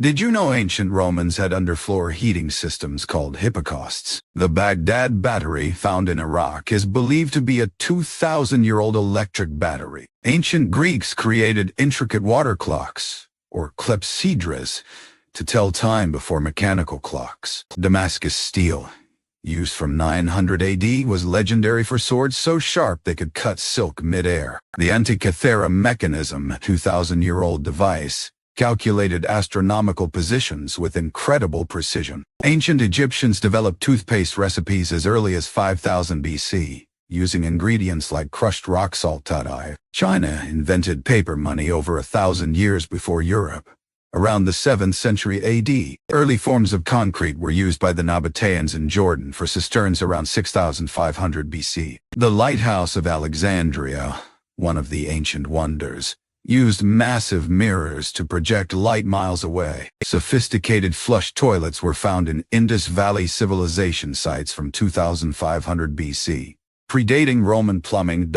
Did you know ancient Romans had underfloor heating systems called hypocausts? The Baghdad battery, found in Iraq, is believed to be a 2,000-year-old electric battery. Ancient Greeks created intricate water clocks, or clepsydras, to tell time before mechanical clocks. Damascus steel, used from 900 AD, was legendary for swords so sharp they could cut silk mid-air. The Antikythera mechanism, a 2,000-year-old device, calculated astronomical positions with incredible precision. Ancient Egyptians developed toothpaste recipes as early as 5000 BC, using ingredients like crushed rock salt. China invented paper money over 1,000 years before Europe. Around the 7th century AD, early forms of concrete were used by the Nabateans in Jordan for cisterns around 6500 BC. The Lighthouse of Alexandria, one of the ancient wonders, used massive mirrors to project light miles away. Sophisticated flush toilets were found in Indus Valley civilization sites from 2500 BC, predating Roman plumbing.